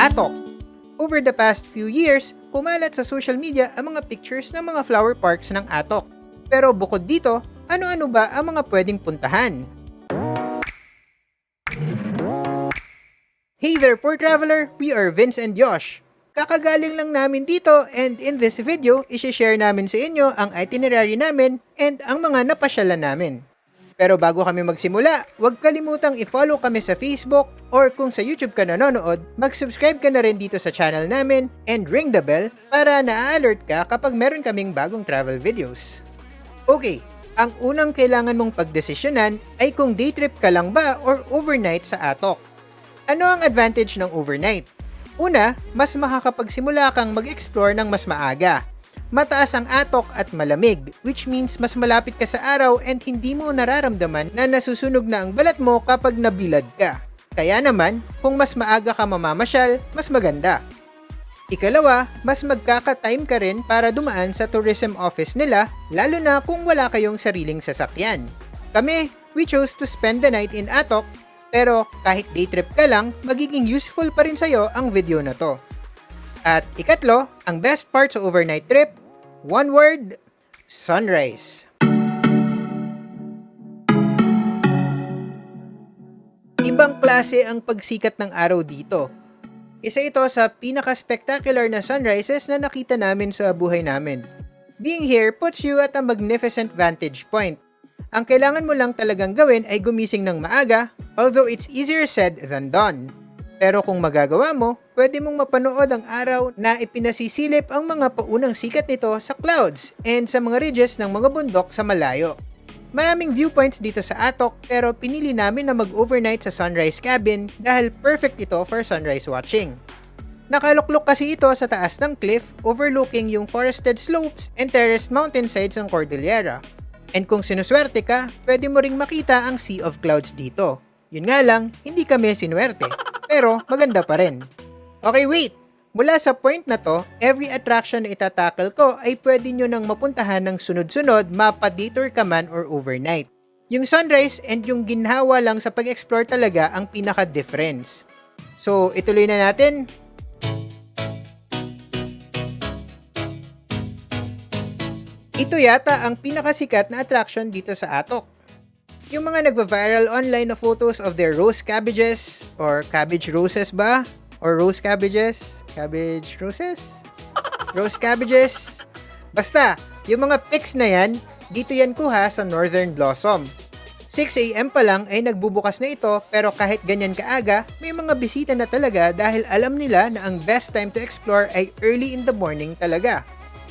Atok. Over the past few years, kumalat sa social media ang mga pictures ng mga flower parks ng Atok. Pero bukod dito, ano-ano ba ang mga pwedeng puntahan? Hey there, poor traveler! We are Vince and Josh. Kakagaling lang namin dito and in this video, isi-share namin sa inyo ang itinerary namin and ang mga napasyalan namin. Pero bago kami magsimula, huwag kalimutang i-follow kami sa Facebook or kung sa YouTube ka nanonood, mag-subscribe ka na rin dito sa channel namin and ring the bell para na-alert ka kapag meron kaming bagong travel videos. Okay, ang unang kailangan mong pagdesisyonan ay kung day trip ka lang ba or overnight sa Atok. Ano ang advantage ng overnight? Una, mas makakapagsimula kang mag-explore ng mas maaga. Mataas ang Atok at malamig, which means mas malapit ka sa araw and hindi mo nararamdaman na nasusunog na ang balat mo kapag nabilad ka. Kaya naman, kung mas maaga ka mamamasyal, mas maganda. Ikalawa, mas magkaka-time ka rin para dumaan sa tourism office nila, lalo na kung wala kayong sariling sasakyan. Kami, we chose to spend the night in Atok, pero kahit day trip ka lang, magiging useful pa rin sa'yo ang video na to. At ikatlo, ang best part sa overnight trip, one word, sunrise. Ibang klase ang pagsikat ng araw dito. Isa ito sa pinaka-spectacular na sunrises na nakita namin sa buhay namin. Being here puts you at a magnificent vantage point. Ang kailangan mo lang talagang gawin ay gumising ng maaga, although it's easier said than done. Pero kung magagawa mo, pwede mong mapanood ang araw na ipinasisilip ang mga paunang sikat nito sa clouds and sa mga ridges ng mga bundok sa malayo. Maraming viewpoints dito sa Atok pero pinili namin na mag-overnight sa sunrise cabin dahil perfect ito for sunrise watching. Nakaluklok kasi ito sa taas ng cliff overlooking yung forested slopes and terraced mountainsides ng Cordillera. And kung sinuswerte ka, pwede mo ring makita ang sea of clouds dito. Yun nga lang, hindi kami sinuwerte. Pero maganda pa rin. Okay, wait! Mula sa point na to, every attraction na itatakal ko ay pwede nyo nang mapuntahan ng sunod-sunod mapa-detour ka man or overnight. Yung sunrise and yung ginhawa lang sa pag-explore talaga ang pinaka-difference. So, ituloy na natin. Ito yata ang pinakasikat na attraction dito sa Atok. Yung mga nagva-viral online na photos of their rose cabbages or cabbage roses ba? Or rose cabbages? Cabbage roses? Rose cabbages? Basta, yung mga pics na yan, dito yan kuha sa Northern Blossom. 6 AM pa lang ay nagbubukas na ito pero kahit ganyan kaaga, may mga bisita na talaga dahil alam nila na ang best time to explore ay early in the morning talaga.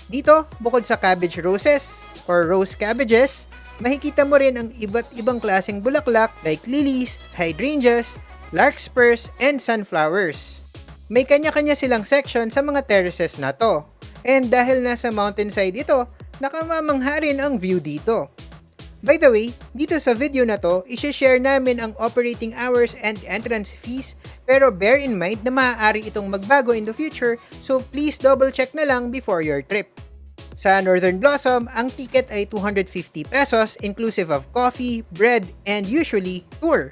Dito, bukod sa cabbage roses or rose cabbages, makikita mo rin ang iba't ibang klaseng bulaklak like lilies, hydrangeas, larkspurs, and sunflowers. May kanya-kanya silang section sa mga terraces na to. And dahil nasa mountainside ito, nakamamangha rin ang view dito. By the way, dito sa video na to, isi-share namin ang operating hours and entrance fees pero bear in mind na maaari itong magbago in the future so please double check na lang before your trip. Sa Northern Blossom, ang ticket ay 250 pesos inclusive of coffee, bread, and usually tour.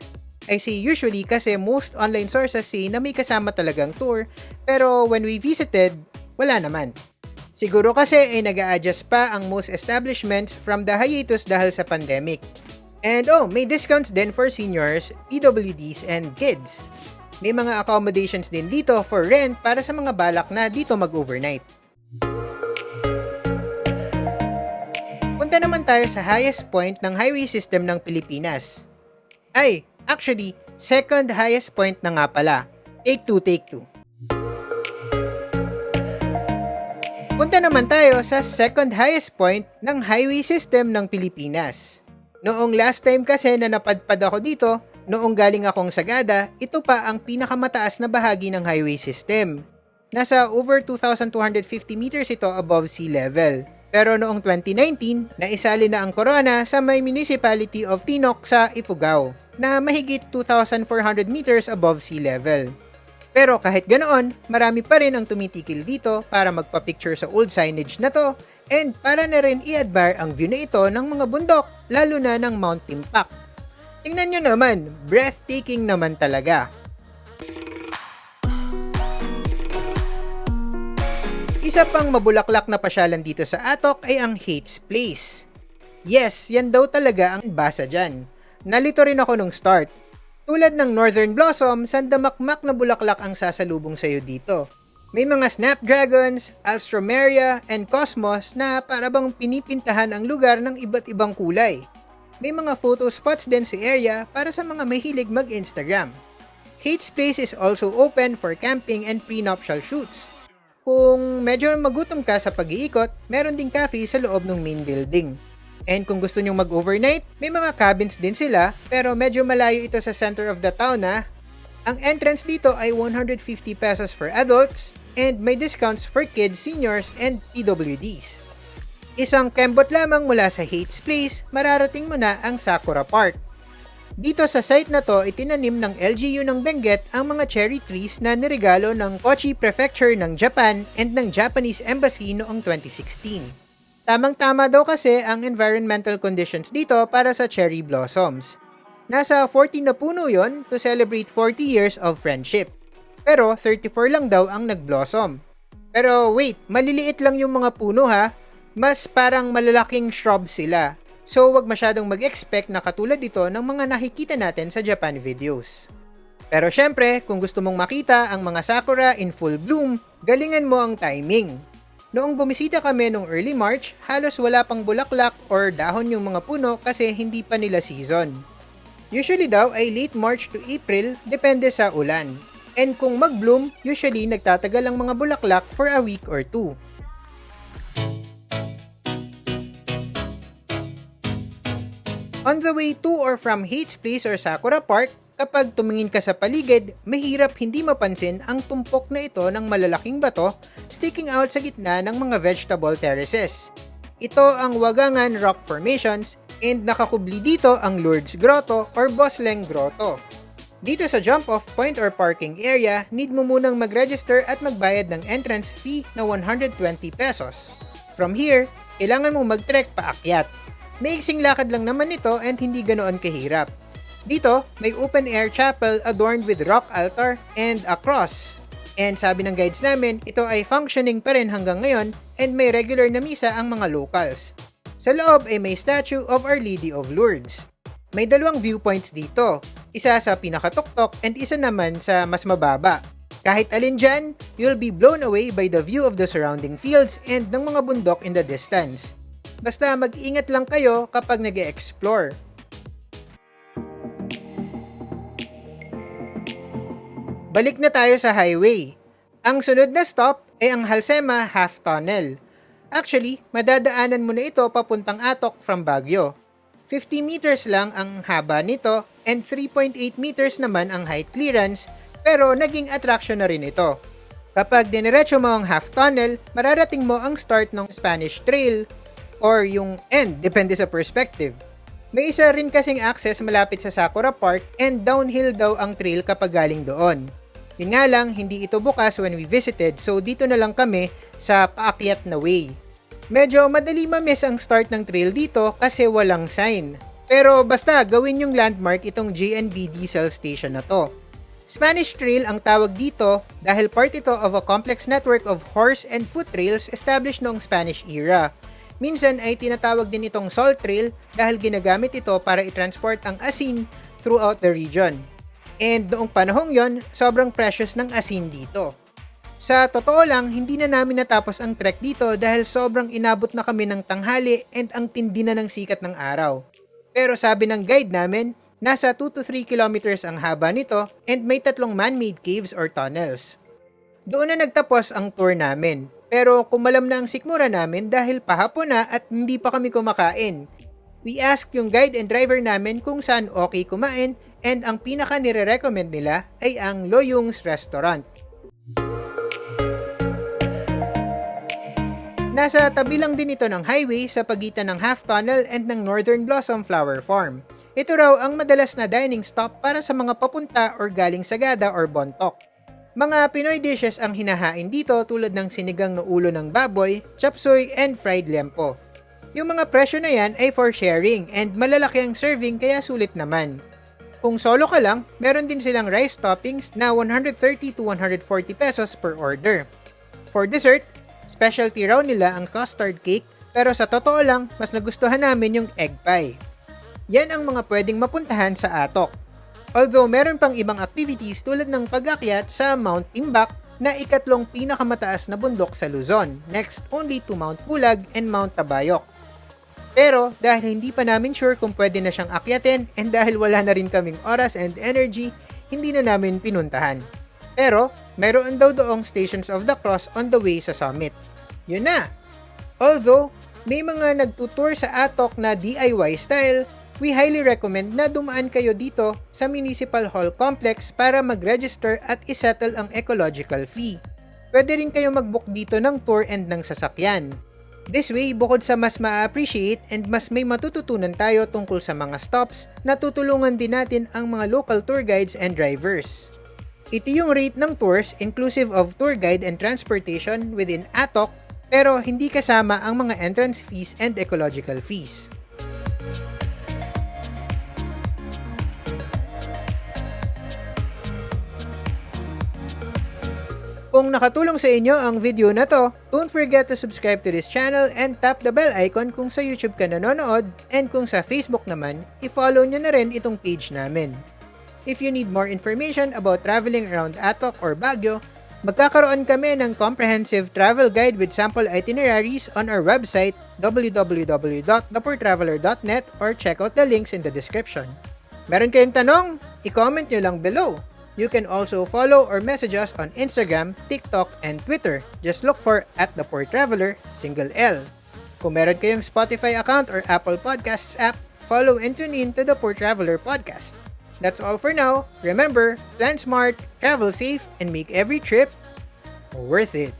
I say usually kasi most online sources say na may kasama talagang tour pero when we visited, wala naman. Siguro kasi ay nag-a-adjust pa ang most establishments from the hiatus dahil sa pandemic. And may discounts din for seniors, PWDs, and kids. May mga accommodations din dito for rent para sa mga balak na dito mag-overnight. Punta naman tayo sa highest point ng highway system ng Pilipinas. Ay, actually, second highest point na nga pala. Take two. Punta naman tayo sa second highest point ng highway system ng Pilipinas. Noong last time kasi na napadpad ako dito, noong galing akong Sagada, ito pa ang pinakamataas na bahagi ng highway system. Nasa over 2,250 meters ito above sea level. Pero noong 2019, naisali na ang Corona sa may municipality of Tinok sa Ifugao, na mahigit 2,400 meters above sea level. Pero kahit ganoon, marami pa rin ang tumitikil dito para magpa-picture sa old signage na to and para na rin i-admire ang view na ito ng mga bundok, lalo na ng Mount Timpak. Tingnan nyo naman, breathtaking naman talaga. Isa pang mabulaklak na pasyalan dito sa Atok ay ang Hates Place. Yes, yan daw talaga ang basa dyan. Nalito rin ako nung start. Tulad ng Northern Blossom, sandamakmak na bulaklak ang sasalubong sa'yo dito. May mga snapdragons, alstroemeria, and cosmos na parabang pinipintahan ang lugar ng iba't ibang kulay. May mga photo spots din sa area para sa mga mahilig mag-Instagram. Hates Place is also open for camping and prenuptial shoots. Kung medyo magutom ka sa pag-iikot, meron ding cafe sa loob ng main building. And kung gusto nyong mag-overnight, may mga cabins din sila pero medyo malayo ito sa center of the town na. Ang entrance dito ay 150 pesos for adults and may discounts for kids, seniors, and PWDs. Isang kembot lamang mula sa Hates Place, mararating mo na ang Sakura Park. Dito sa site na to, itinanim ng LGU ng Benguet ang mga cherry trees na niregalo ng Kochi Prefecture ng Japan and ng Japanese Embassy noong 2016. Tamang-tama daw kasi ang environmental conditions dito para sa cherry blossoms. Nasa 40 na puno yon to celebrate 40 years of friendship. Pero 34 lang daw ang nag-blossom. Pero wait, maliliit lang yung mga puno ha. Mas parang malalaking shrub sila. So wag masyadong mag-expect na katulad ito ng mga nakikita natin sa Japan videos. Pero syempre, kung gusto mong makita ang mga sakura in full bloom, galingan mo ang timing. Noong bumisita kami noong early March, halos wala pang bulaklak or dahon yung mga puno kasi hindi pa nila season. Usually daw ay late March to April, depende sa ulan. And kung mag-bloom, usually nagtatagal ang mga bulaklak for a week or two. On the way to or from Hates Place or Sakura Park, kapag tumingin ka sa paligid, mahirap hindi mapansin ang tumpok na ito ng malalaking bato sticking out sa gitna ng mga vegetable terraces. Ito ang Wagangan Rock Formations and nakakubli dito ang Lourdes Grotto or Bosleng Grotto. Dito sa jump-off point or parking area, need mo munang mag-register at magbayad ng entrance fee na 120 pesos. From here, kailangan mong mag-trek paakyat. Maiksing lakad lang naman ito and hindi ganoon kahirap. Dito, may open-air chapel adorned with rock altar and a cross. And sabi ng guides namin, ito ay functioning pa rin hanggang ngayon and may regular na misa ang mga locals. Sa loob ay may statue of Our Lady of Lourdes. May dalawang viewpoints dito, isa sa pinakatuktok and isa naman sa mas mababa. Kahit alin dyan, you'll be blown away by the view of the surrounding fields and ng mga bundok in the distance. Basta mag-ingat lang kayo kapag nag-e-explore. Balik na tayo sa highway. Ang sunod na stop ay ang Halsema Half Tunnel. Actually, madadaanan mo na ito papuntang Atok from Baguio. 50 meters lang ang haba nito and 3.8 meters naman ang height clearance, pero naging attraction na rin ito. Kapag diniretso mo ang half tunnel, mararating mo ang start ng Spanish Trail or yung end, depende sa perspective. May isa rin kasing access malapit sa Sakura Park and downhill daw ang trail kapag galing doon. Yun nga lang, hindi ito bukas when we visited, so dito na lang kami sa paakyat na way. Medyo madali ma-miss ang start ng trail dito kasi walang sign. Pero basta gawin yung landmark itong JNB Diesel Station na to. Spanish Trail ang tawag dito dahil part ito of a complex network of horse and foot trails established noong Spanish era. Minsan ay tinatawag din itong salt trail dahil ginagamit ito para i-transport ang asin throughout the region. And noong panahong yon, sobrang precious ng asin dito. Sa totoo lang, hindi na namin natapos ang trek dito dahil sobrang inabot na kami ng tanghali and ang tindi na ng sikat ng araw. Pero sabi ng guide namin, nasa 2 to 3 kilometers ang haba nito and may 3 man-made caves or tunnels. Doon na nagtapos ang tour namin. Pero kumalam na ang sikmura namin dahil pahapon na at hindi pa kami kumakain. We asked yung guide and driver namin kung saan okay kumain and ang pinaka nire-recommend nila ay ang Loyung's Restaurant. Nasa tabi lang din ito ng highway sa pagitan ng Half Tunnel and ng Northern Blossom Flower Farm. Ito raw ang madalas na dining stop para sa mga papunta or galing Sagada or Bontoc. Mga Pinoy dishes ang hinahain dito tulad ng sinigang na ulo ng baboy, chop suey, and fried lempo. Yung mga presyo na yan ay for sharing and malalaki ang serving kaya sulit naman. Kung solo ka lang, meron din silang rice toppings na 130 to 140 pesos per order. For dessert, Specialty raw nila ang custard cake, pero sa totoo lang, mas nagustuhan namin yung egg pie. Yan ang mga pwedeng mapuntahan sa Atok. Although meron pang ibang activities tulad ng pag-akyat sa Mount Timbak na ikatlong pinakamataas na bundok sa Luzon, next only to Mount Pulag and Mount Tabayok. Pero dahil hindi pa namin sure kung pwede na siyang akyatin and dahil wala na rin kaming oras and energy, hindi na namin pinuntahan. Pero meron daw doong Stations of the Cross on the way sa summit. Yun na! Although may mga nagtutour sa Atok na DIY style, we highly recommend na dumaan kayo dito sa Municipal Hall Complex para mag-register at isettle ang ecological fee. Pwede rin kayo mag-book dito ng tour and ng sasakyan. This way, bukod sa mas ma-appreciate and mas may matututunan tayo tungkol sa mga stops, natutulungan din natin ang mga local tour guides and drivers. Ito yung rate ng tours inclusive of tour guide and transportation within Atok, pero hindi kasama ang mga entrance fees and ecological fees. Kung nakatulong sa inyo ang video na to, don't forget to subscribe to this channel and tap the bell icon kung sa YouTube ka nanonood, and kung sa Facebook naman, i-follow nyo na rin itong page namin. If you need more information about traveling around Atok or Baguio, magkakaroon kami ng comprehensive travel guide with sample itineraries on our website www.thepoortraveler.net or check out the links in the description. Meron kayong tanong? I-comment nyo lang below. You can also follow or message us on Instagram, TikTok, and Twitter. Just look for @thepoortraveler, single L. Kung meron kayong Spotify account or Apple Podcasts app, follow and tune in to the Poor Traveler Podcast. That's all for now. Remember, plan smart, travel safe, and make every trip worth it.